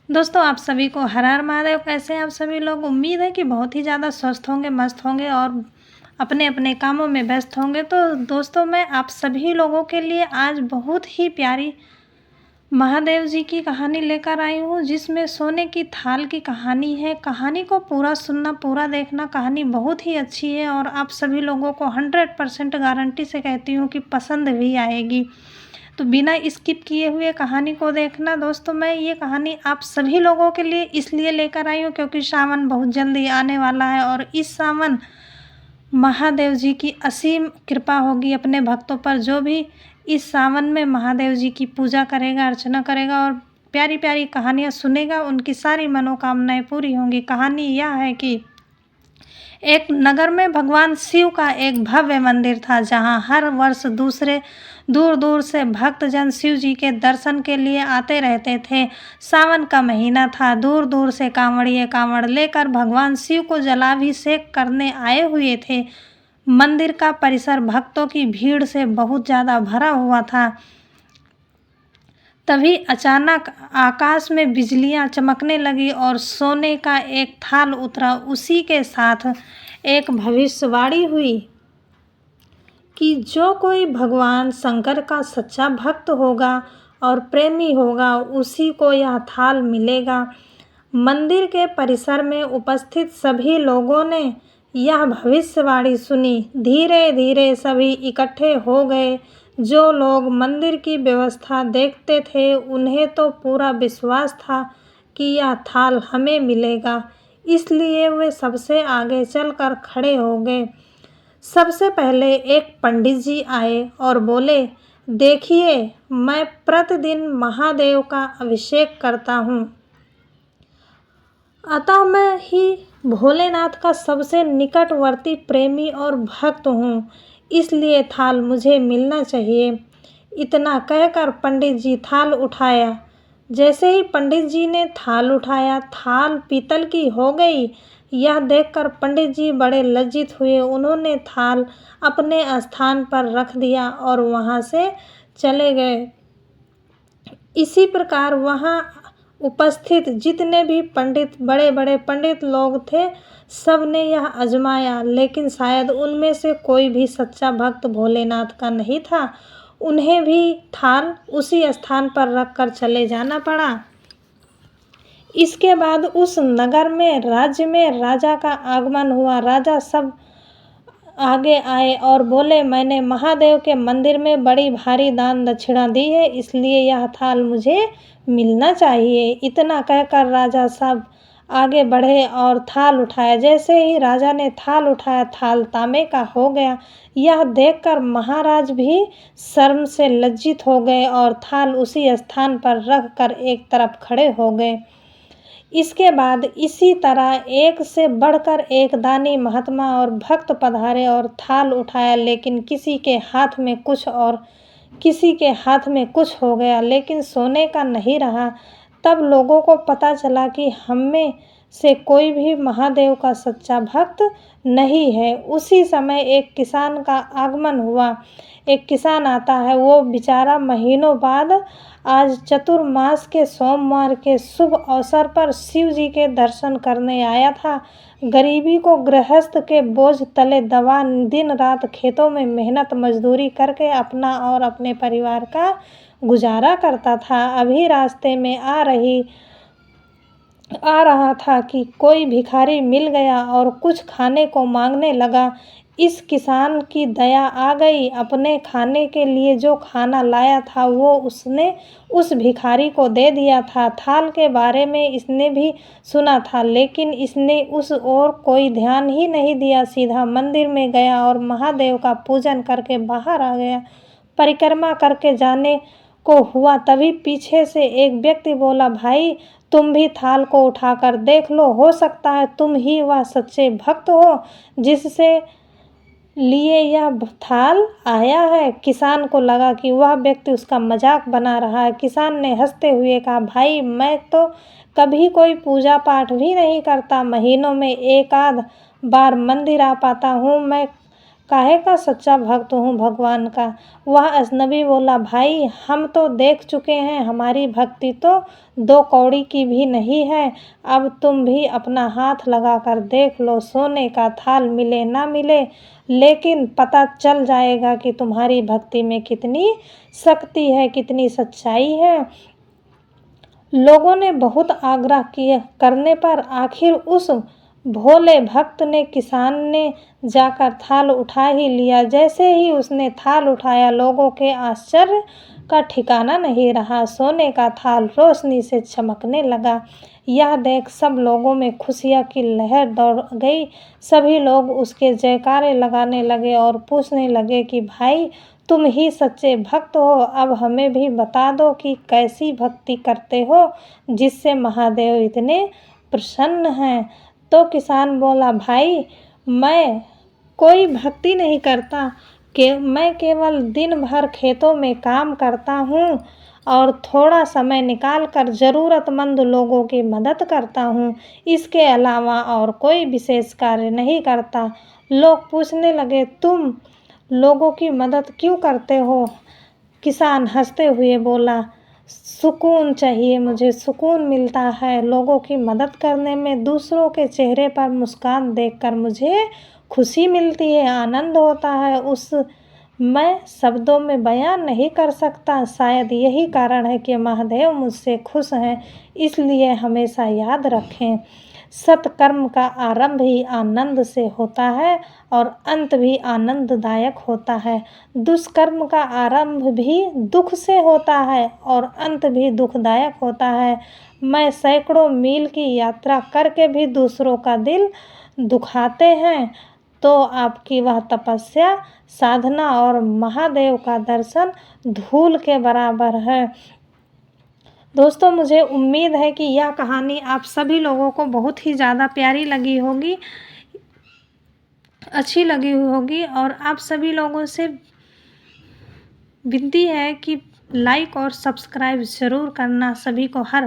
दोस्तों, आप सभी को हर हर महादेव। कैसे हैं आप सभी लोग? उम्मीद है कि बहुत ही ज़्यादा स्वस्थ होंगे, मस्त होंगे और अपने-अपने कामों में व्यस्त होंगे। तो दोस्तों, मैं आप सभी लोगों के लिए आज बहुत ही प्यारी महादेव जी की कहानी लेकर आई हूँ, जिसमें सोने की थाल की कहानी है। कहानी को पूरा सुनना, पूरा देखना। कहानी बहुत ही अच्छी है और आप सभी लोगों को 100% गारंटी से कहती हूँ कि पसंद भी आएगी। तो बिना स्किप किए हुए कहानी को देखना। दोस्तों, मैं ये कहानी आप सभी लोगों के लिए इसलिए लेकर आई हूँ क्योंकि सावन बहुत जल्दी आने वाला है और इस सावन महादेव जी की असीम कृपा होगी अपने भक्तों पर। जो भी इस सावन में महादेव जी की पूजा करेगा, अर्चना करेगा और प्यारी प्यारी कहानियाँ सुनेगा, उनकी सारी मनोकामनाएं पूरी होंगी। कहानी यह है कि एक नगर में भगवान शिव का एक भव्य मंदिर था, जहां हर वर्ष दूर दूर से भक्तजन शिव जी के दर्शन के लिए आते रहते थे। सावन का महीना था। दूर दूर से कांवड़िए कांवड़ लेकर भगवान शिव को जलाभिषेक करने आए हुए थे। मंदिर का परिसर भक्तों की भीड़ से बहुत ज़्यादा भरा हुआ था। तभी अचानक आकाश में बिजलियां चमकने लगी और सोने का एक थाल उतरा। उसी के साथ एक भविष्यवाणी हुई कि जो कोई भगवान शंकर का सच्चा भक्त होगा और प्रेमी होगा, उसी को यह थाल मिलेगा। मंदिर के परिसर में उपस्थित सभी लोगों ने यह भविष्यवाणी सुनी। धीरे धीरे सभी इकट्ठे हो गए। जो लोग मंदिर की व्यवस्था देखते थे, उन्हें तो पूरा विश्वास था कि यह थाल हमें मिलेगा, इसलिए वे सबसे आगे चलकर खड़े हो गए। सबसे पहले एक पंडित जी आए और बोले, देखिए, मैं प्रतिदिन महादेव का अभिषेक करता हूँ, अतः मैं ही भोलेनाथ का सबसे निकटवर्ती प्रेमी और भक्त हूँ, इसलिए थाल मुझे मिलना चाहिए। इतना कहकर पंडित जी थाल उठाया। जैसे ही पंडित जी ने थाल उठाया, थाल पीतल की हो गई। यह देखकर पंडित जी बड़े लज्जित हुए। उन्होंने थाल अपने स्थान पर रख दिया और वहाँ से चले गए। इसी प्रकार वहाँ उपस्थित जितने भी बड़े बड़े पंडित लोग थे, सब ने यह आजमाया, लेकिन शायद उनमें से कोई भी सच्चा भक्त भोलेनाथ का नहीं था। उन्हें भी थाल उसी स्थान पर रखकर चले जाना पड़ा। इसके बाद उस नगर में, राज्य में राजा का आगमन हुआ। राजा सब आगे आए और बोले, मैंने महादेव के मंदिर में बड़ी भारी दान दक्षिणा दी है, इसलिए यह थाल मुझे मिलना चाहिए। इतना कहकर राजा सब आगे बढ़े और थाल उठाया। जैसे ही राजा ने थाल उठाया, थाल तांबे का हो गया। यह देखकर महाराज भी शर्म से लज्जित हो गए और थाल उसी स्थान पर रख कर एक तरफ खड़े हो गए। इसके बाद इसी तरह एक से बढ़कर एक दानी, महात्मा और भक्त पधारे और थाल उठाया, लेकिन किसी के हाथ में कुछ और किसी के हाथ में कुछ हो गया, लेकिन सोने का नहीं रहा। तब लोगों को पता चला कि हम में से कोई भी महादेव का सच्चा भक्त नहीं है। उसी समय एक किसान का आगमन हुआ। एक किसान आता है, वो बेचारा महीनों बाद आज चतुर्मास के सोमवार के शुभ अवसर पर शिव जी के दर्शन करने आया था। गरीबी को गृहस्थ के बोझ तले दबा दिन रात खेतों में मेहनत मजदूरी करके अपना और अपने परिवार का गुजारा करता था। अभी रास्ते में आ रहा था कि कोई भिखारी मिल गया और कुछ खाने को मांगने लगा। इस किसान की दया आ गई। अपने खाने के लिए जो खाना लाया था, वो उसने उस भिखारी को दे दिया था। थाल के बारे में इसने भी सुना था, लेकिन इसने उस ओर कोई ध्यान ही नहीं दिया। सीधा मंदिर में गया और महादेव का पूजन करके बाहर आ गया। परिक्रमा करके जाने को हुआ, तभी पीछे से एक व्यक्ति बोला, भाई, तुम भी थाल को उठाकर देख लो, हो सकता है तुम ही वह सच्चे भक्त हो जिससे लिए यह थाल आया है। किसान को लगा कि वह व्यक्ति उसका मजाक बना रहा है। किसान ने हंसते हुए कहा, भाई, मैं तो कभी कोई पूजा पाठ भी नहीं करता, महीनों में एक आध बार मंदिर आ पाता हूँ। मैं काहे का सच्चा भक्त हूँ भगवान का। वह अजनबी बोला, भाई हम तो देख चुके हैं, हमारी भक्ति तो 2 कौड़ी की भी नहीं है। अब तुम भी अपना हाथ लगा कर देख लो, सोने का थाल मिले ना मिले, लेकिन पता चल जाएगा कि तुम्हारी भक्ति में कितनी शक्ति है, कितनी सच्चाई है। लोगों ने बहुत आग्रह किए करने पर आखिर उस भोले भक्त ने किसान ने जाकर थाल उठा ही लिया। जैसे ही उसने थाल उठाया, लोगों के आश्चर्य का ठिकाना नहीं रहा। सोने का थाल रोशनी से चमकने लगा। यह देख सब लोगों में खुशियाँ की लहर दौड़ गई। सभी लोग उसके जयकारे लगाने लगे और पूछने लगे कि भाई तुम ही सच्चे भक्त हो, अब हमें भी बता दो कि कैसी भक्ति करते हो जिससे महादेव इतने प्रसन्न हैं। तो किसान बोला, भाई मैं कोई भक्ति नहीं करता, मैं केवल दिन भर खेतों में काम करता हूँ और थोड़ा समय निकाल कर ज़रूरतमंद लोगों की मदद करता हूँ। इसके अलावा और कोई विशेष कार्य नहीं करता। लोग पूछने लगे, तुम लोगों की मदद क्यों करते हो? किसान हंसते हुए बोला, सुकून चाहिए मुझे, सुकून मिलता है लोगों की मदद करने में। दूसरों के चेहरे पर मुस्कान देखकर मुझे खुशी मिलती है, आनंद होता है, उस मैं शब्दों में बयान नहीं कर सकता। शायद यही कारण है कि महादेव मुझसे खुश हैं, इसलिए हमेशा याद रखें, सत्कर्म का आरंभ ही आनंद से होता है और अंत भी आनंददायक होता है। दुष्कर्म का आरंभ भी दुख से होता है और अंत भी दुखदायक होता है। मैं सैकड़ों मील की यात्रा करके भी दूसरों का दिल दुखाते हैं, तो आपकी वह तपस्या, साधना और महादेव का दर्शन धूल के बराबर है। दोस्तों, मुझे उम्मीद है कि यह कहानी आप सभी लोगों को बहुत ही ज़्यादा प्यारी लगी होगी, अच्छी लगी होगी और आप सभी लोगों से विनती है कि लाइक और सब्सक्राइब ज़रूर करना। सभी को हर